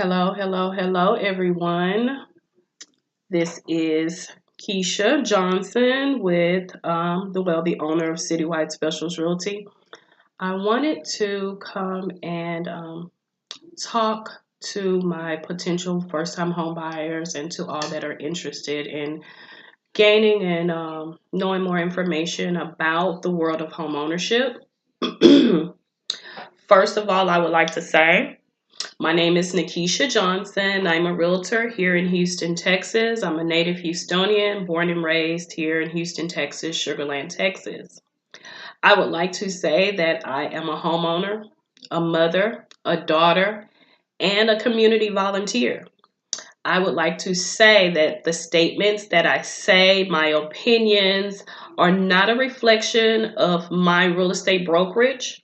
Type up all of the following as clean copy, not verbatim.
Hello, everyone. This is Keisha Johnson with the owner of Citywide Specials Realty. I wanted to come and talk to my potential first-time home buyers and to all that are interested in gaining and knowing more information about the world of home ownership. First of all, I would like to say my name is Nikisha Johnson. I'm a realtor here in Houston, Texas. I'm a native Houstonian, born and raised here in Houston, Texas, Sugarland, Texas. I would like to say that I am a homeowner, a mother, a daughter, and a community volunteer. I would like to say that the statements that I say, my opinions, are not a reflection of my real estate brokerage.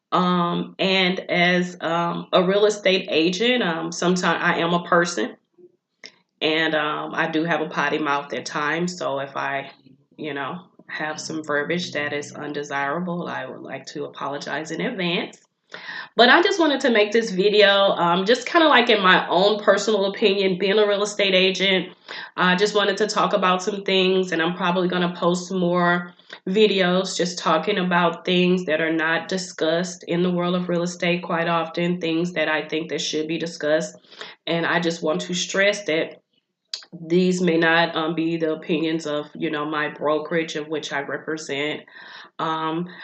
And as a real estate agent, sometimes I am a person, and I do have a potty mouth at times. So if I, have some verbiage that is undesirable, I would like to apologize in advance. But I just wanted to make this video, just kind of like in my own personal opinion, being a real estate agent. I just wanted to talk about some things, and I'm probably going to post more videos just talking about things that are not discussed in the world of real estate quite often, things that I think that should be discussed. And I just want to stress that these may not be the opinions of, my brokerage of which I represent.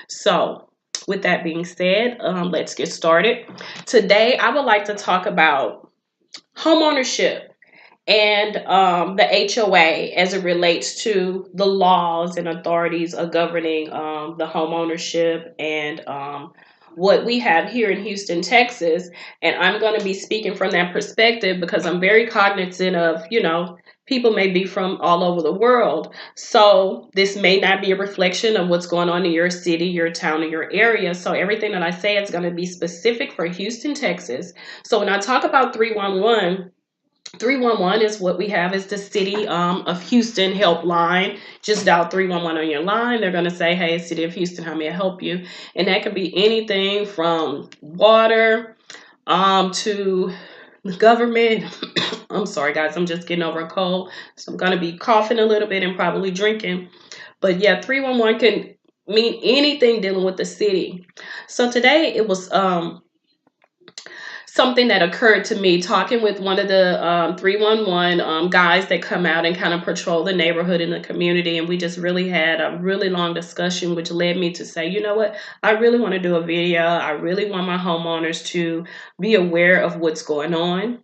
So with that being said, let's get started. Today, I would like to talk about homeownership and the HOA as it relates to the laws and authorities of governing the homeownership and what we have here in Houston, Texas. And I'm going to be speaking from that perspective because I'm very cognizant of, people may be from all over the world. So this may not be a reflection of what's going on in your city, your town, or your area. So everything that I say is going to be specific for Houston, Texas. So when I talk about 311, 311 is what we have is the city of Houston helpline. Just dial 311 on your line. They're going to say, hey, city of Houston, how may I help you? And that could be anything from water to the government. I'm sorry, guys. I'm just getting over a cold. So I'm going to be coughing a little bit and probably drinking. But yeah, 311 can mean anything dealing with the city. So today it was something that occurred to me talking with one of the 311 guys that come out and kind of patrol the neighborhood in the community. And we just really had a really long discussion, which led me to say, you know what, I really want to do a video. I really want my homeowners to be aware of what's going on.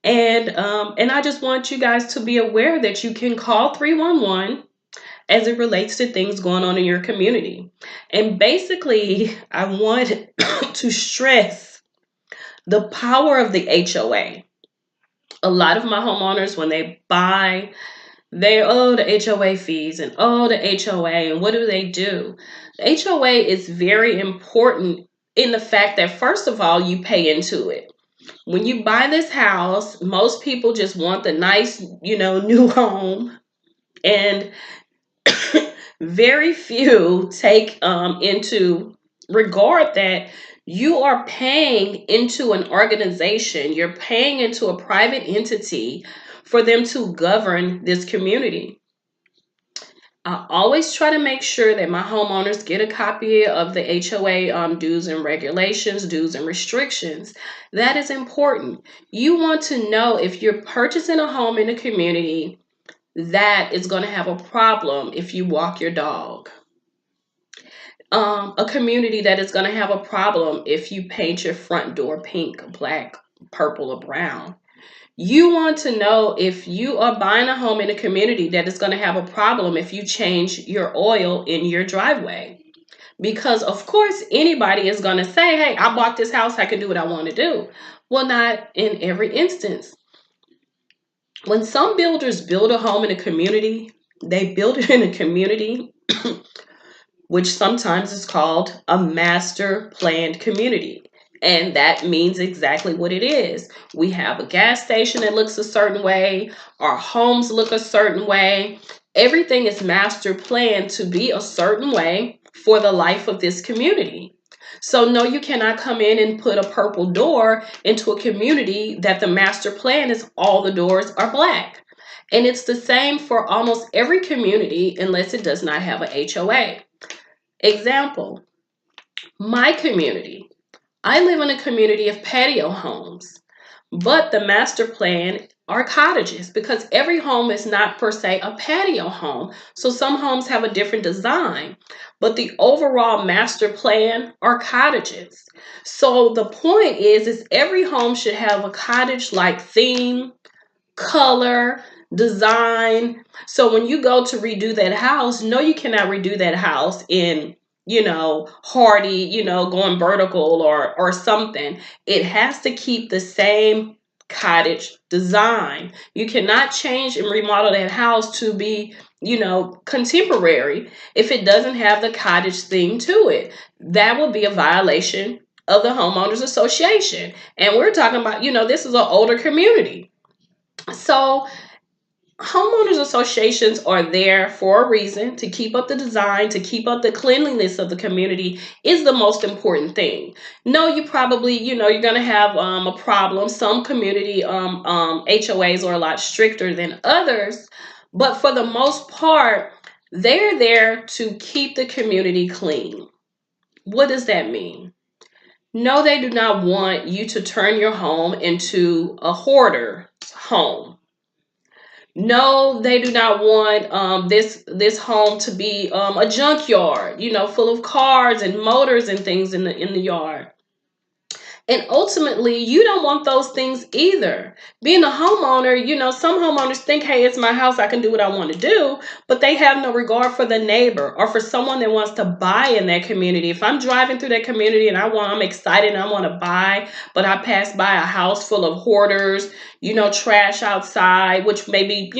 And I just want you guys to be aware that you can call 311 as it relates to things going on in your community. And basically, I want to stress the power of the HOA. A lot of my homeowners, when they buy, the HOA fees and the HOA, and what do they do? The HOA is very important in the fact that, first of all, you pay into it. When you buy this house, most people just want the nice, new home, and very few take into regard that you are paying into an organization, you're paying into a private entity for them to govern this community. I always try to make sure that my homeowners get a copy of the HOA dues and regulations, dues and restrictions. That is important. You want to know if you're purchasing a home in a community that is going to have a problem if you walk your dog. A community that is going to have a problem if you paint your front door pink, black, purple, or brown. You want to know if you are buying a home in a community that is going to have a problem if you change your oil in your driveway. Because, of course, anybody is going to say, hey, I bought this house, I can do what I want to do. Well, not in every instance. When some builders build a home in a community, they build it in a community which sometimes is called a master planned community. And that means exactly what it is. We have a gas station that looks a certain way. Our homes look a certain way. Everything is master planned to be a certain way for the life of this community. So no, you cannot come in and put a purple door into a community that the master plan is all the doors are black. And it's the same for almost every community unless it does not have a HOA. Example, my community. I live in a community of patio homes, but the master plan are cottages because every home is not per se a patio home. So some homes have a different design, but the overall master plan are cottages. So the point is every home should have a cottage-like theme, color, design. So when you go to redo that house, no, you cannot redo that house in, hardy, going vertical or something. It has to keep the same cottage design. You cannot change and remodel that house to be, contemporary if it doesn't have the cottage theme to it. That would be a violation of the homeowners association. And we're talking about, this is an older community. So homeowners associations are there for a reason, to keep up the design, to keep up the cleanliness of the community is the most important thing. No, you probably, you're going to have a problem. Some community HOAs are a lot stricter than others, but for the most part, they're there to keep the community clean. What does that mean? No, they do not want you to turn your home into a hoarder home. No, they do not want this home to be a junkyard, full of cars and motors and things in the yard. And ultimately, you don't want those things either. Being a homeowner, some homeowners think, hey, it's my house, I can do what I want to do, but they have no regard for the neighbor or for someone that wants to buy in that community. If I'm driving through that community and I'm excited and I want to buy, but I pass by a house full of hoarders, trash outside, which may be,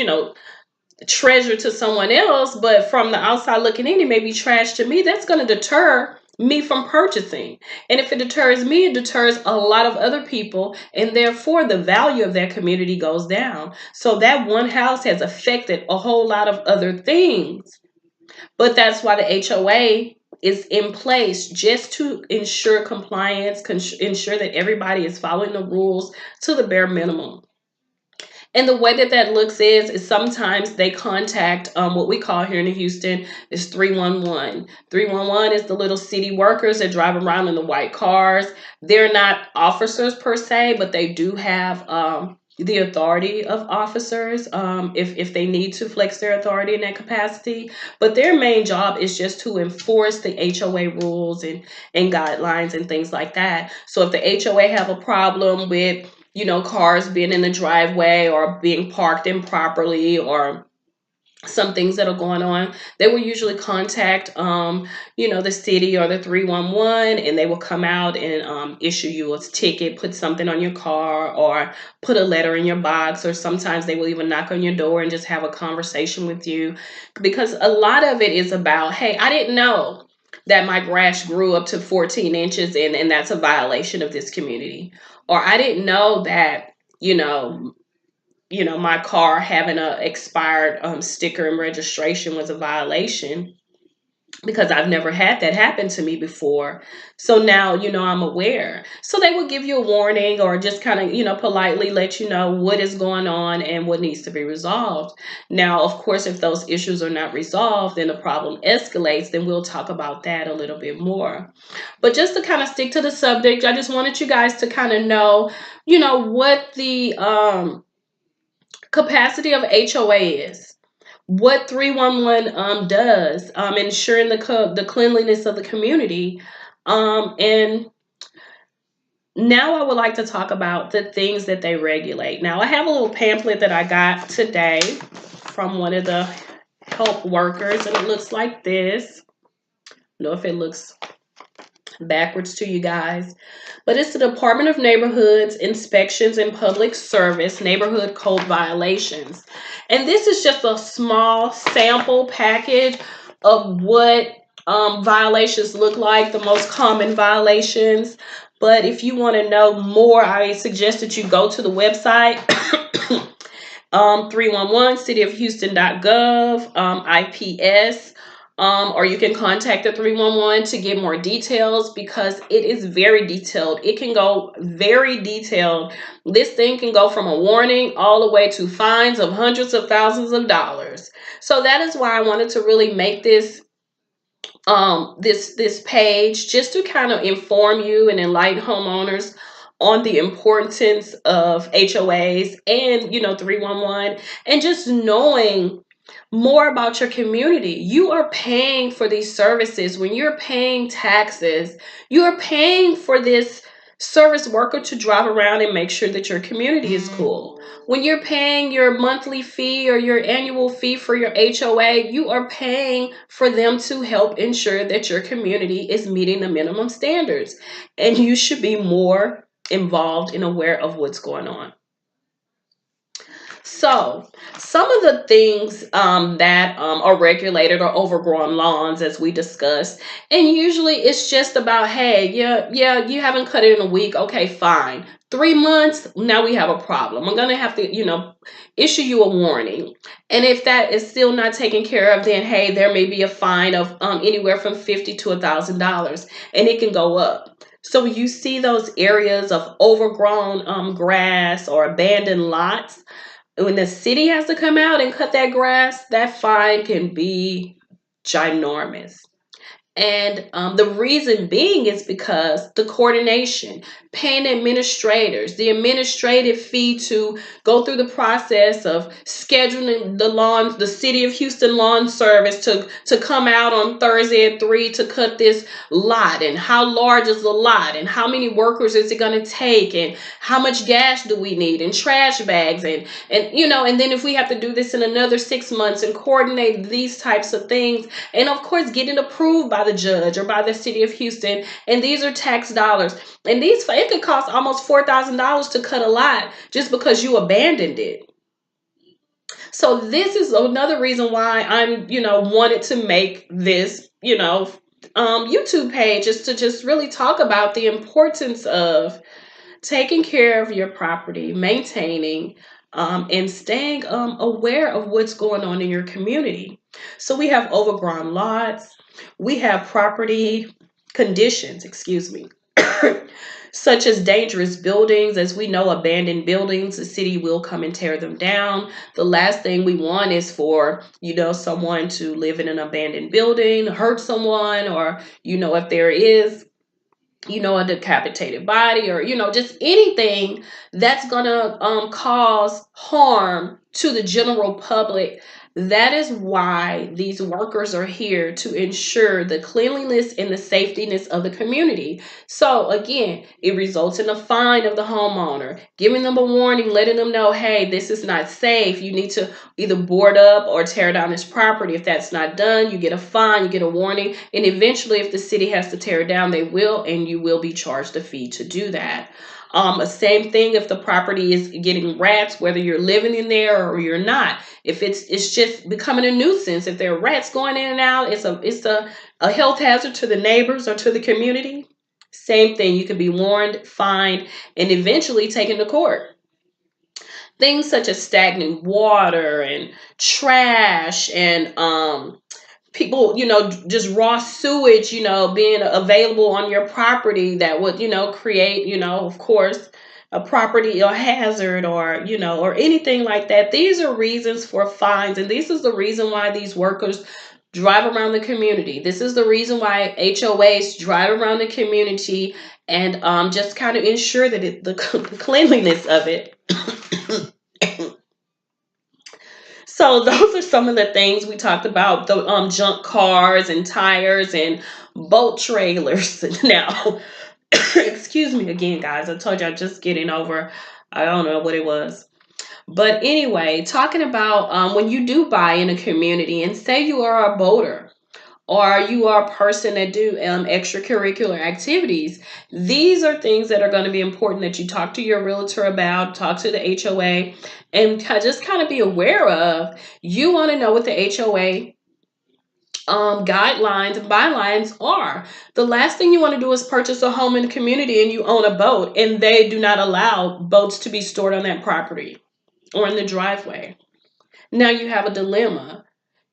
treasure to someone else, but from the outside looking in, it may be trash to me. That's going to deter me from purchasing. And if it deters me, it deters a lot of other people, and therefore the value of that community goes down. So that one house has affected a whole lot of other things. But that's why the HOA is in place, just to ensure compliance, ensure that everybody is following the rules to the bare minimum. And the way that looks is sometimes they contact what we call here in Houston is 311. 311 is the little city workers that drive around in the white cars. They're not officers per se, but they do have the authority of officers if they need to flex their authority in that capacity. But their main job is just to enforce the HOA rules and guidelines and things like that. So if the HOA have a problem with cars being in the driveway or being parked improperly or some things that are going on, they will usually contact, the city or the 311, and they will come out and issue you a ticket, put something on your car, or put a letter in your box, or sometimes they will even knock on your door and just have a conversation with you, because a lot of it is about, hey, I didn't know that my grass grew up to 14 inches and that's a violation of this community. Or I didn't know that, my car having a expired sticker and registration was a violation, because I've never had that happen to me before. So now, I'm aware. So they will give you a warning or just kind of, politely let you know what is going on and what needs to be resolved. Now, of course, if those issues are not resolved and the problem escalates, then we'll talk about that a little bit more. But just to kind of stick to the subject, I just wanted you guys to kind of know, what the capacity of HOA is, what 311 does, ensuring the cleanliness of the community. And now I would like to talk about the things that they regulate. Now, I have a little pamphlet that I got today from one of the help workers, and it looks like this. I don't know if it looks backwards to you guys, but it's the Department of Neighborhoods Inspections and Public Service Neighborhood Code Violations. And this is just a small sample package of what violations look like, the most common violations. But if you want to know more, I suggest that you go to the website 311cityofhouston.gov, IPS. or you can contact the 311 to get more details, because it is very detailed. It can go very detailed. This thing can go from a warning all the way to fines of hundreds of thousands of dollars. So that is why I wanted to really make this page, just to kind of inform you and enlighten homeowners on the importance of HOAs and 311, and just knowing more about your community. You are paying for these services. When you're paying taxes, you are paying for this service worker to drive around and make sure that your community is cool. When you're paying your monthly fee or your annual fee for your HOA, you are paying for them to help ensure that your community is meeting the minimum standards. And you should be more involved and aware of what's going on. So, some of the things that are regulated are overgrown lawns, as we discussed. And usually it's just about, hey, yeah, you haven't cut it in a week. Okay, fine. 3 months, now we have a problem. I'm going to have to, issue you a warning. And if that is still not taken care of, then, hey, there may be a fine of anywhere from $50 to $1,000, and it can go up. So you see those areas of overgrown grass or abandoned lots. When the city has to come out and cut that grass, that fine can be ginormous. And the reason being is because the coordination, paying administrators, the administrative fee to go through the process of scheduling the city of Houston lawn service to come out on Thursday at 3 to cut this lot, and how large is the lot, and how many workers is it going to take, and how much gas do we need, and trash bags, and then if we have to do this in another 6 months and coordinate these types of things, and of course get it approved by the judge or by the city of Houston, and these are tax dollars, and it could cost almost $4,000 to cut a lot just because you abandoned it. So this is another reason why I'm wanted to make this YouTube page, is to just really talk about the importance of taking care of your property, maintaining, and staying aware of what's going on in your community. So we have overgrown lots, we have property conditions, excuse me, such as dangerous buildings. As we know, abandoned buildings, the city will come and tear them down. The last thing we want is for someone to live in an abandoned building, hurt someone, or if there is a decapitated body, or just anything that's gonna cause harm to the general public. That is why these workers are here, to ensure the cleanliness and the safetyness of the community. So again, it results in a fine of the homeowner, giving them a warning, letting them know, hey, this is not safe. You need to either board up or tear down this property. If that's not done, you get a fine, you get a warning, and eventually if the city has to tear it down, they will, and you will be charged a fee to do that. Same thing if the property is getting rats, whether you're living in there or you're not. If it's just becoming a nuisance, if there are rats going in and out, it's a health hazard to the neighbors or to the community. Same thing, you could be warned, fined, and eventually taken to court. Things such as stagnant water and trash, and people, just raw sewage, being available on your property, that would, create, of course, a property or hazard, or, or anything like that. These are reasons for fines. And this is the reason why these workers drive around the community. This is the reason why HOAs drive around the community and just kind of ensure that the cleanliness of it. So those are some of the things we talked about, the junk cars and tires and boat trailers. Now, excuse me again, guys. I told you I'm just getting over, I don't know what it was. But anyway, talking about when you do buy in a community, and say you are a boater, or you are a person that do extracurricular activities, these are things that are going to be important that you talk to your realtor about, talk to the HOA, and just kind of be aware of. You want to know what the HOA guidelines and bylines are. The last thing you want to do is purchase a home in the community and you own a boat, and they do not allow boats to be stored on that property or in the driveway. Now you have a dilemma.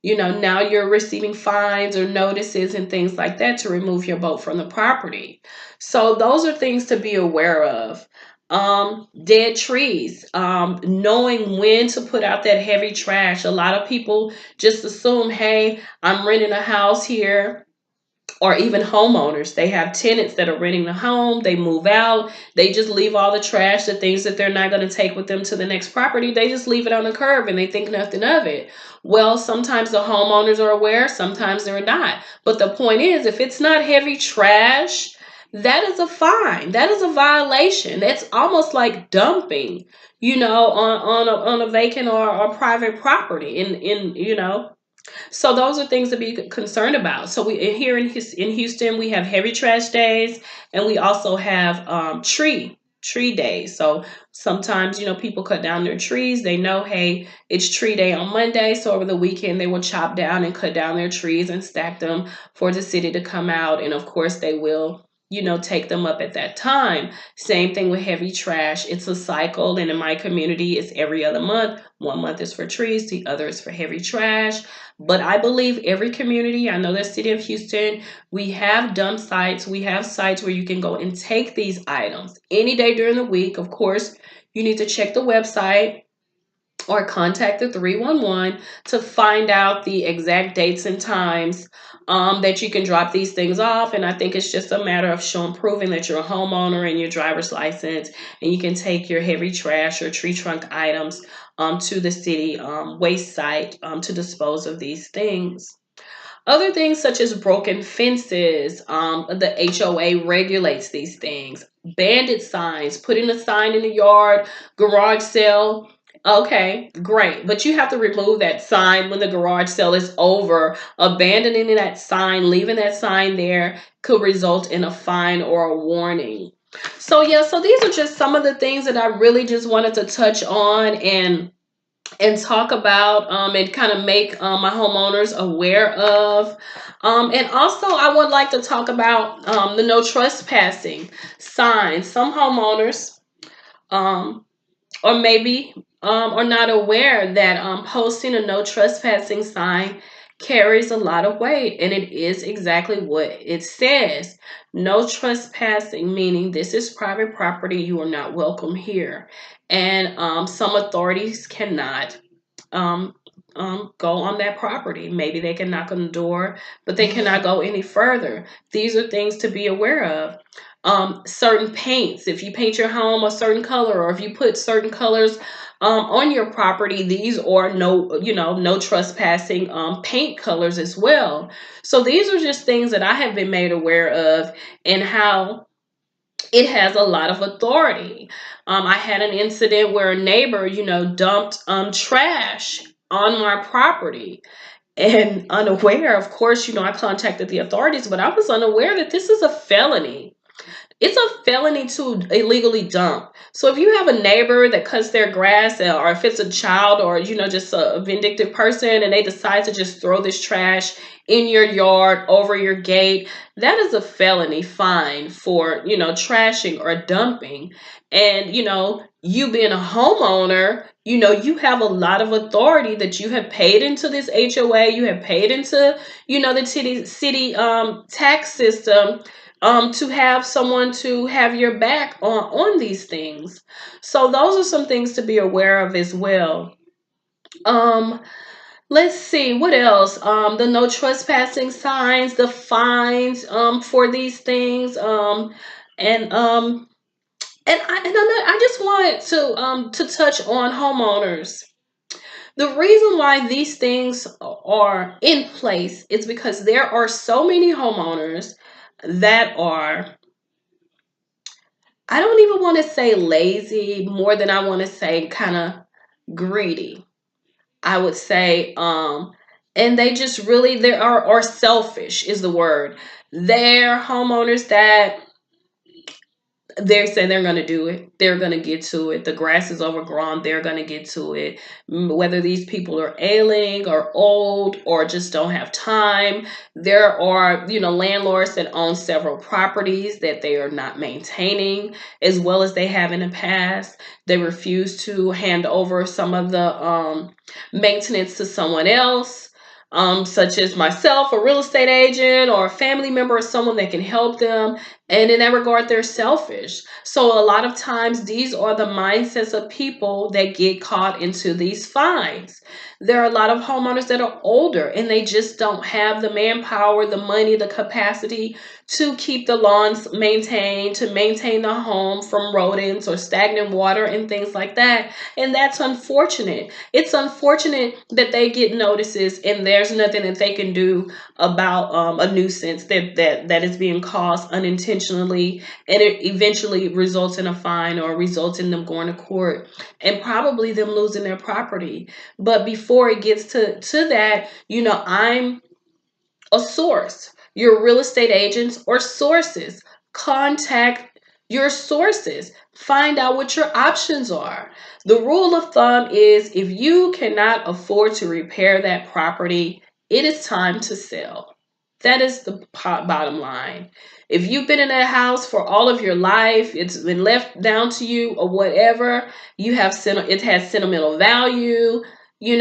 now you're receiving fines or notices and things like that to remove your boat from the property. So those are things to be aware of. Dead trees, knowing when to put out that heavy trash. A lot of people just assume, hey, I'm renting a house here, or even homeowners. They have tenants that are renting the home, they move out, they just leave all the trash, the things that they're not going to take with them to the next property, they just leave it on the curb and they think nothing of it. Well, sometimes the homeowners are aware, sometimes they're not. But the point is, if it's not heavy trash, that is a fine. That is a violation. That's almost like dumping, on a vacant or private property in. So those are things to be concerned about. So we here in Houston, we have heavy trash days, and we also have tree days. So sometimes people cut down their trees. They know, hey, it's tree day on Monday, so over the weekend they will chop down and cut down their trees and stack them for the city to come out, and of course they will take them up at that time. Same thing with heavy trash. It's a cycle, and in my community, it's every other month. 1 month is for trees, the other is for heavy trash. But I believe every community, I know the city of Houston, we have dump sites. We have sites where you can go and take these items any day during the week. Of course, you need to check the website or contact the 311 to find out the exact dates and times that you can drop these things off. And I think it's just a matter of proving that you're a homeowner and your driver's license, and you can take your heavy trash or tree trunk items to the city waste site to dispose of these things. Other things such as broken fences, the HOA regulates these things. Bandit signs, putting a sign in the yard, garage sale. Okay, great. But you have to remove that sign when the garage sale is over. Abandoning that sign, leaving that sign there could result in a fine or a warning. So yeah, so these are just some of the things that I really just wanted to touch on and talk about, and kind of make my homeowners aware of. And also, I would like to talk about the no trespassing signs. Some homeowners, um, or maybe are not aware that posting a no trespassing sign carries a lot of weight, and it is exactly what it says. No trespassing, meaning this is private property, you are not welcome here. And some authorities cannot um, go on that property. Maybe they can knock on the door, but they cannot go any further. These are things to be aware of. Certain paints, if you paint your home a certain color, or if you put certain colors on your property, these are no trespassing paint colors as well. So these are just things that I have been made aware of, and how it has a lot of authority. I had an incident where a neighbor, dumped trash on my property, and unaware, of course, I contacted the authorities, but I was unaware that this is a felony. It's a felony to illegally dump. So if you have a neighbor that cuts their grass, or if it's a child, or just a vindictive person, and they decide to just throw this trash in your yard, over your gate, that is a felony fine for trashing or dumping. And you being a homeowner, you have a lot of authority that you have paid into this HOA, you have paid into the city tax system, to have someone to have your back on these things. So those are some things to be aware of as well. Um, let's see what else. The no trespassing signs, the fines for these things, and I just wanted to touch on homeowners. The reason why these things are in place is because there are so many homeowners that are, I don't even want to say lazy, more than I want to say kind of greedy, I would say. And they just really, they are, or selfish is the word. They're homeowners that they're saying they're going to do it. They're going to get to it. The grass is overgrown. They're going to get to it. Whether these people are ailing or old or just don't have time. There are, landlords that own several properties that they are not maintaining as well as they have in the past. They refuse to hand over some of the maintenance to someone else. such as myself, a real estate agent, or a family member, or someone that can help them. And in that regard, they're selfish. So a lot of times, these are the mindsets of people that get caught into these fines. There are a lot of homeowners that are older and they just don't have the manpower, the money, the capacity to keep the lawns maintained, to maintain the home from rodents or stagnant water and things like that. And that's unfortunate. It's unfortunate that they get notices and there's nothing that they can do about a nuisance that is being caused unintentionally, and it eventually results in a fine or results in them going to court and probably them losing their property. But before it gets to that, I'm a source. Your real estate agents or sources. Contact your sources. Find out what your options are. The rule of thumb is if you cannot afford to repair that property, it is time to sell. That is the bottom line. If you've been in that house for all of your life, it's been left down to you or whatever, it has sentimental value, you're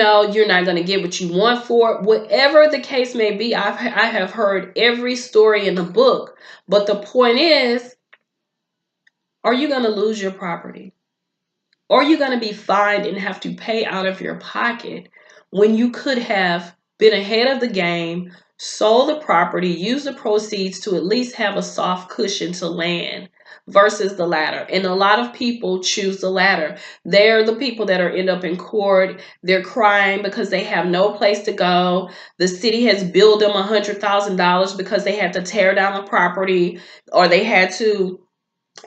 not going to get what you want for it. Whatever the case may be, I have heard every story in the book. But the point is, are you going to lose your property? Or are you going to be fined and have to pay out of your pocket when you could have been ahead of the game, sold the property, used the proceeds to at least have a soft cushion to land versus the latter? And a lot of people choose the latter. They're the people that end up in court. They're crying because they have no place to go. The city has billed them $100,000 because they had to tear down the property, or they had to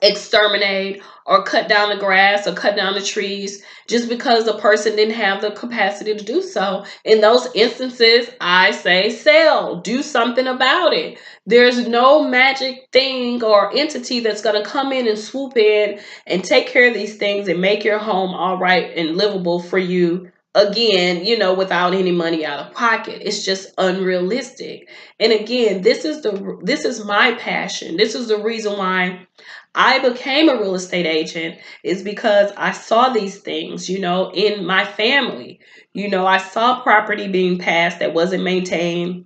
exterminate or cut down the grass or cut down the trees just because the person didn't have the capacity to do so. In those instances, I say sell. Do something about it. There's no magic thing or entity that's going to come in and swoop in and take care of these things and make your home all right and livable for you again, without any money out of pocket. It's just unrealistic. And again, this is my passion. This is the reason why I became a real estate agent, is because I saw these things, in my family. I saw property being passed that wasn't maintained.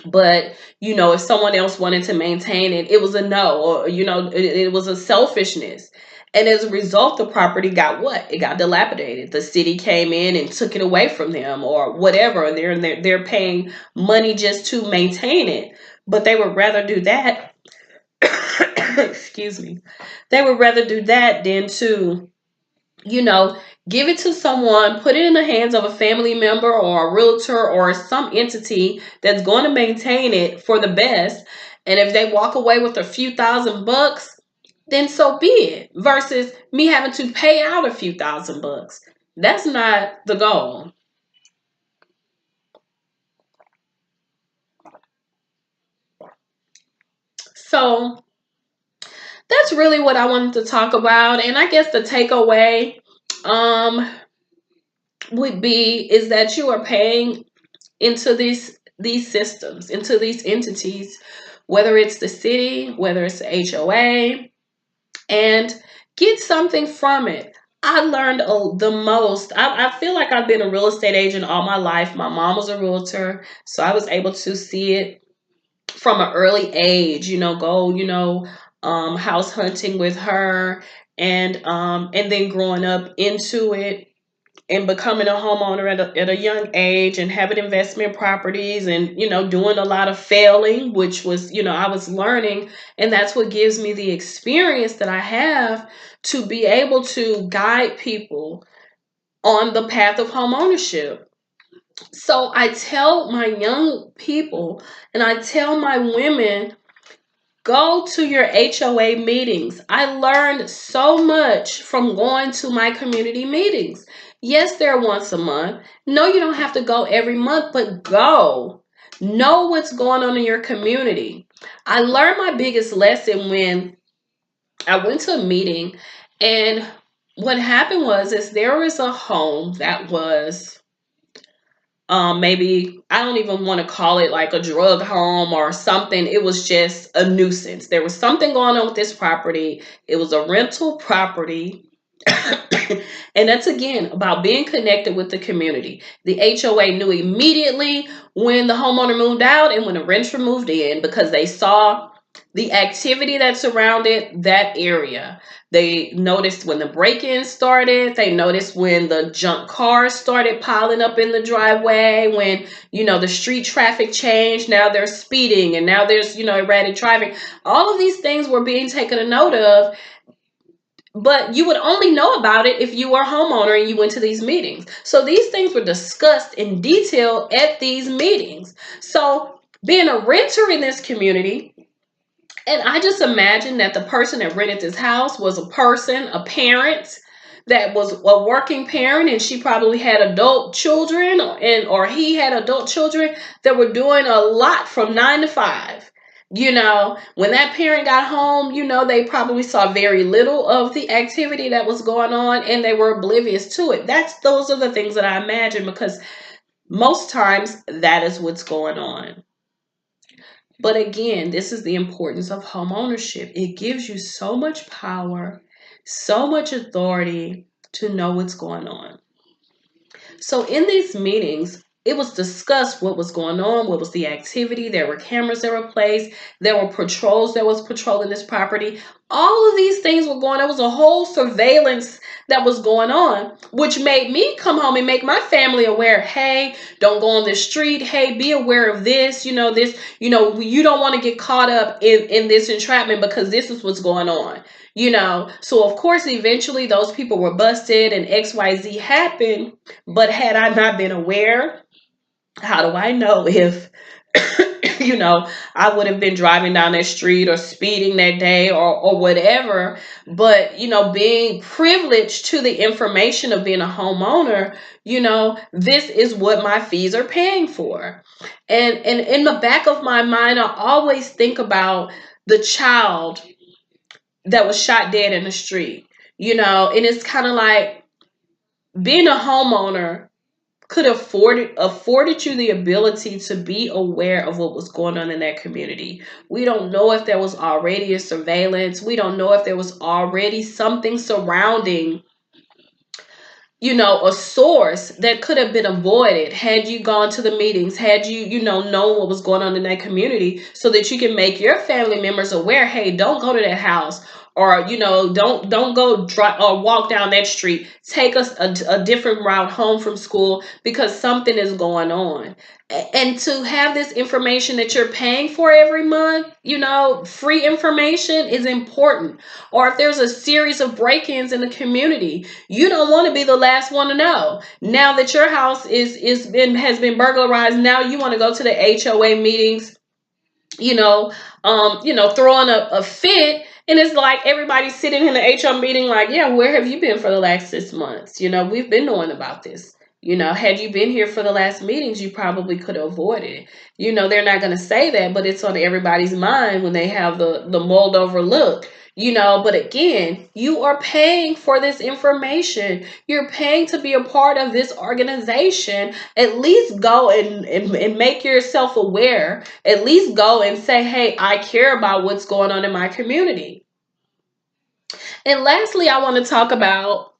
But, if someone else wanted to maintain it, it was a no, or, it was a selfishness. And as a result, the property got what? It got dilapidated. The city came in and took it away from them or whatever. They're paying money just to maintain it. But they would rather do that. Excuse me. They would rather do that than to, you know, give it to someone, put it in the hands of a family member or a realtor or some entity that's going to maintain it for the best. And if they walk away with a few $1,000, then so be it. Versus me having to pay out a few $1,000. That's not the goal. So that's really what I wanted to talk about. And I guess the takeaway um would be is that you are paying into these systems, into these entities, whether it's the city, whether it's the HOA, and get something from it. I learned the most. I feel like I've been a real estate agent all my life. My mom was a realtor, so I was able to see it from an early age, go, house hunting with her, and then growing up into it and becoming a homeowner at a young age and having investment properties and, doing a lot of failing, which was, I was learning. And that's what gives me the experience that I have to be able to guide people on the path of homeownership. So I tell my young people and I tell my women, go to your HOA meetings. I learned so much from going to my community meetings. Yes, they're once a month. No, you don't have to go every month, but go. Know what's going on in your community. I learned my biggest lesson when I went to a meeting, and what happened is there was a home that was maybe I don't even want to call it like a drug home or something. It was just a nuisance. There was something going on with this property. It was a rental property. And that's again about being connected with the community. The HOA knew immediately when the homeowner moved out and when the renter moved in because they saw the activity that surrounded that area. They noticed when the break-ins started. They noticed when the junk cars started piling up in the driveway. When, the street traffic changed. Now they're speeding and now there's, erratic driving. All of these things were being taken a note of, but you would only know about it if you were a homeowner and you went to these meetings. So these things were discussed in detail at these meetings. So being a renter in this community, and I just imagine that the person that rented this house was a parent that was a working parent, and she probably had adult children, or he had adult children that were doing a lot from 9 to 5. When that parent got home, they probably saw very little of the activity that was going on, and they were oblivious to it. Those are the things that I imagine, because most times that is what's going on. But again, this is the importance of home ownership. It gives you so much power, so much authority to know what's going on. So in these meetings, it was discussed what was going on, what was the activity. There were cameras that were placed. There were patrols that was patrolling this property. All of these things were going on. There was a whole surveillance that was going on, which made me come home and make my family aware. Hey, don't go on this street. Hey, be aware of this. You don't want to get caught up in this entrapment, because this is what's going on. So of course, eventually those people were busted and XYZ happened. But had I not been aware, how do I know if, I would have been driving down that street or speeding that day or whatever. But, being privileged to the information of being a homeowner, this is what my fees are paying for. And in the back of my mind, I always think about the child that was shot dead in the street, and it's kind of like being a homeowner could afforded you the ability to be aware of what was going on in that community. We don't know if there was already a surveillance. We don't know if there was already something surrounding, a source that could have been avoided had you gone to the meetings, had you, known what was going on in that community, so that you can make your family members aware. Hey, don't go to that house, or don't go drive or walk down that street. Take us a different route home from school, because something is going on. And to have this information that you're paying for every month, free information is important. Or if there's a series of break-ins in the community, you don't want to be the last one to know. Now that your house has been burglarized, now you want to go to the HOA meetings, throwing a fit. And it's like everybody's sitting in the HOA meeting like, yeah, where have you been for the last 6 months? We've been knowing about this. Had you been here for the last meetings, you probably could have avoided it. They're not going to say that, but it's on everybody's mind when they have the mulled over look. But again, you are paying for this information. You're paying to be a part of this organization. At least go and make yourself aware. At least go and say, hey, I care about what's going on in my community. And lastly, I want to talk about